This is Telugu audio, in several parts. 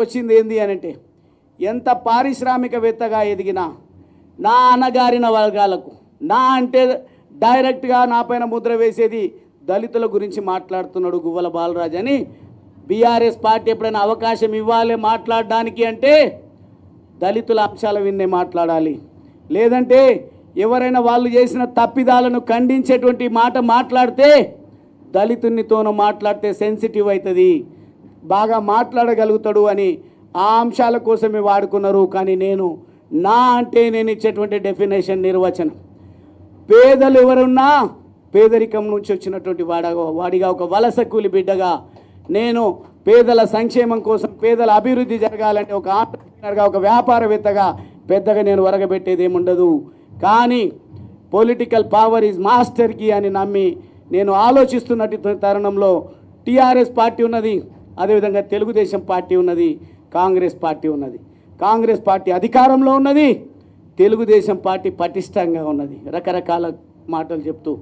వచ్చింది ఏంది అని అంటే, ఎంత పారిశ్రామికవేత్తగా ఎదిగినా నా అణగారిన వర్గాలకు, నా అంటే డైరెక్ట్గా నా పైన ముద్ర వేసేది దళితుల గురించి మాట్లాడుతున్నాడు గువ్వల బాలరాజు అని బీఆర్ఎస్ పార్టీ ఎప్పుడైనా అవకాశం ఇవ్వాలి మాట్లాడడానికి అంటే దళితుల అంశాల విన్నే మాట్లాడాలి. లేదంటే ఎవరైనా వాళ్ళు చేసిన తప్పిదాలను ఖండించేటువంటి మాట మాట్లాడితే దళితునితోనూ మాట్లాడితే సెన్సిటివ్ అవుతుంది, బాగా మాట్లాడగలుగుతాడు అని ఆ అంశాల కోసమే వాడుకున్నారు. కానీ నేను అంటే నేను ఇచ్చేటువంటి డెఫినేషన్ నిర్వచనం, పేదలు ఎవరున్నా పేదరికం నుంచి వచ్చినటువంటి వాడిగా ఒక వలస కూలి బిడ్డగా నేను పేదల సంక్షేమం కోసం, పేదల అభివృద్ధి జరగాలంటే ఒక ఆంటర్‌ప్రెన్యూర్‌గా, ఒక వ్యాపారవేత్తగా పెద్దగా నేను వరగబెట్టేది ఏముండదు. కానీ political power is master key అని నమ్మి నేను ఆలోచిస్తున్నట్టు తరుణంలో టీఆర్ఎస్ పార్టీ ఉన్నది, అదేవిధంగా తెలుగుదేశం పార్టీ ఉన్నది, కాంగ్రెస్ పార్టీ ఉన్నది. కాంగ్రెస్ పార్టీ అధికారంలో ఉన్నది, తెలుగుదేశం పార్టీ పటిష్టంగా ఉన్నది, రకరకాల మాటలు చెప్తూ.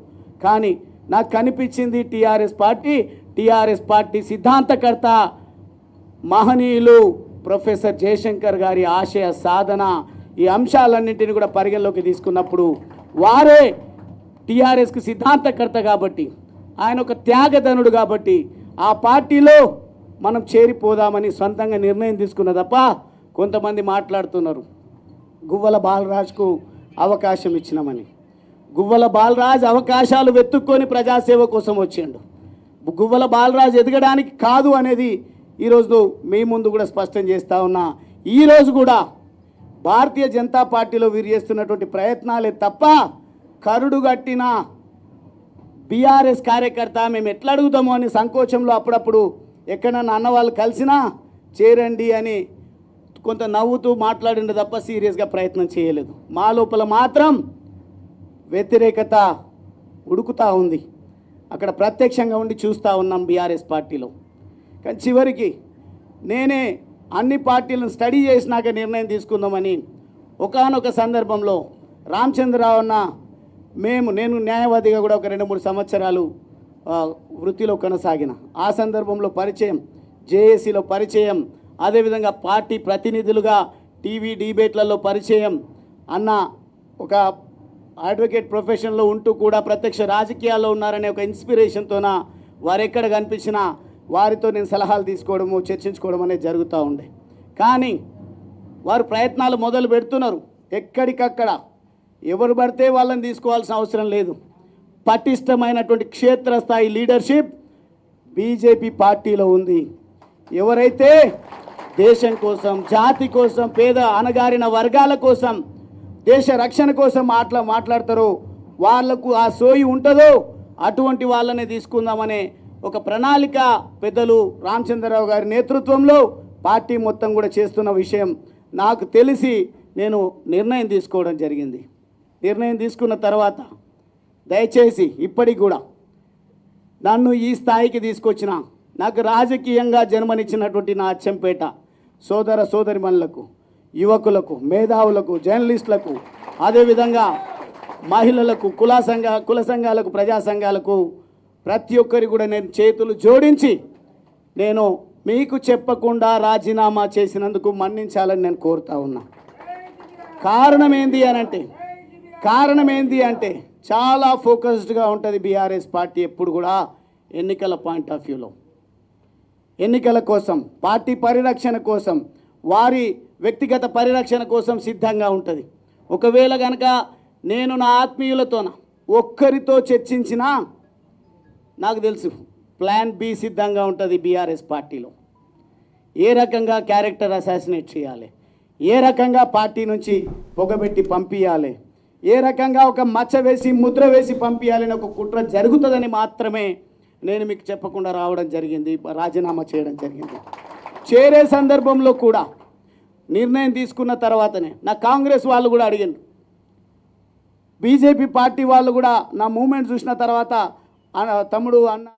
కానీ నాకు కనిపించింది టీఆర్ఎస్ పార్టీ సిద్ధాంతకర్త మహనీయులు ప్రొఫెసర్ జయశంకర్ గారి ఆశయ సాధన, ఈ అంశాలన్నింటినీ కూడా పరిగణలోకి తీసుకున్నప్పుడు వారే టీఆర్ఎస్కి సిద్ధాంతకర్త కాబట్టి, ఆయన ఒక త్యాగధనుడు కాబట్టి ఆ పార్టీలో మనం చేరిపోదామని సొంతంగా నిర్ణయం తీసుకున్న తప్ప కొంతమంది మాట్లాడుతున్నారు గువ్వల బాలరాజుకు అవకాశం ఇచ్చినామని. గువ్వల బాలరాజు అవకాశాలు వెతుక్కొని ప్రజాసేవ కోసం వచ్చిండు. గువ్వల బాలరాజు ఎదగడానికి కాదు అనేది ఈరోజు మీ ముందు కూడా స్పష్టం చేస్తూ ఉన్నా. ఈరోజు కూడా భారతీయ జనతా పార్టీలో వీరు చేస్తున్నటువంటి ప్రయత్నాలే తప్ప కరుడు కట్టిన బీఆర్ఎస్ కార్యకర్త మేము ఎట్లా అడుగుతామో అని సంకోచంలో అప్పుడప్పుడు ఎక్కడన్నా అన్న వాళ్ళు కలిసినా చేరండి అని కొంత నవ్వుతూ మాట్లాడిండు తప్ప సీరియస్గా ప్రయత్నం చేయలేదు. మా లోపల మాత్రం వ్యతిరేకత ఉడుకుతూ ఉంది. అక్కడ ప్రత్యక్షంగా ఉండి చూస్తూ ఉన్నాం బీఆర్ఎస్ పార్టీలో. కానీ చివరికి నేనే అన్ని పార్టీలను స్టడీ చేసినాక నిర్ణయం తీసుకుందామని ఒకానొక సందర్భంలో రామచంద్రరావు అన్న నేను న్యాయవాదిగా కూడా ఒక 2-3 సంవత్సరాలు వృత్తిలో కొనసాగిన. ఆ సందర్భంలో పరిచయం, జేఏసీలో పరిచయం, అదేవిధంగా పార్టీ ప్రతినిధులుగా టీవీ డిబేట్లలో పరిచయం అన్న ఒక అడ్వకేట్ ప్రొఫెషన్లో ఉంటూ కూడా ప్రత్యక్ష రాజకీయాల్లో ఉన్నారనే ఒక ఇన్స్పిరేషన్తోన వారు ఎక్కడ కనిపించినా వారితో నేను సలహాలు తీసుకోవడము, చర్చించుకోవడం అనేది జరుగుతూ ఉండే. కానీ వారు ప్రయత్నాలు మొదలు పెడుతున్నారు. ఎక్కడికక్కడ ఎవరు పడితే వాళ్ళని తీసుకోవాల్సిన అవసరం లేదు. పటిష్టమైనటువంటి క్షేత్రస్థాయి లీడర్షిప్ బీజేపీ పార్టీలో ఉంది. ఎవరైతే దేశం కోసం, జాతి కోసం, పేద అణగారిన వర్గాల కోసం, దేశ రక్షణ కోసం మాట్లాడతారో వాళ్లకు ఆ సోయి ఉంటుందో అటువంటి వాళ్ళనే తీసుకుందామనే ఒక ప్రణాళిక పెద్దలు రామచంద్రరావు గారి నేతృత్వంలో పార్టీ మొత్తం కూడా చేస్తున్న విషయం నాకు తెలిసి నేను నిర్ణయం తీసుకోవడం జరిగింది. నిర్ణయం తీసుకున్న తర్వాత దయచేసి ఇప్పటికి కూడా నన్ను ఈ స్థాయికి తీసుకొచ్చిన, నాకు రాజకీయంగా జన్మనిచ్చినటువంటి నా అచ్చంపేట సోదర సోదరిమణులకు, యువకులకు, మేధావులకు, జర్నలిస్టులకు, అదేవిధంగా మహిళలకు, కుల సంఘాలకు, ప్రజా సంఘాలకు ప్రతి ఒక్కరి కూడా నేను చేతులు జోడించి నేను మీకు చెప్పకుండా రాజీనామా చేసినందుకు మన్నించాలని నేను కోరుతా ఉన్నా. కారణం ఏంది అంటే చాలా ఫోకస్డ్గా ఉంటుంది బీఆర్ఎస్ పార్టీ ఎప్పుడు కూడా ఎన్నికల పాయింట్ ఆఫ్ వ్యూలో, ఎన్నికల కోసం, పార్టీ పరిరక్షణ కోసం, వారి వ్యక్తిగత పరిరక్షణ కోసం సిద్ధంగా ఉంటుంది. ఒకవేళ కనుక నేను నా ఆత్మీయులతోన ఒక్కరితో చర్చించినా నాకు తెలుసు ప్లాన్ బి సిద్ధంగా ఉంటుంది బీఆర్ఎస్ పార్టీలో. ఏ రకంగా క్యారెక్టర్ అసాసినేట్ చేయాలి, ఏ రకంగా పార్టీ నుంచి పొగబెట్టి పంపించాలి, ఏ రకంగా ఒక మచ్చ వేసి ముద్ర వేసి పంపించాలని ఒక కుట్ర జరుగుతుందని మాత్రమే నేను మీకు చెప్పకుండా రావడం జరిగింది, రాజీనామా చేయడం జరిగింది. చేరే సందర్భంలో కూడా నిర్ణయం తీసుకున్న తర్వాతనే నా కాంగ్రెస్ వాళ్ళు కూడా అడిగారు, బీజేపీ పార్టీ వాళ్ళు కూడా నా మూమెంట్ చూసిన తర్వాత తమ్ముడు అన్న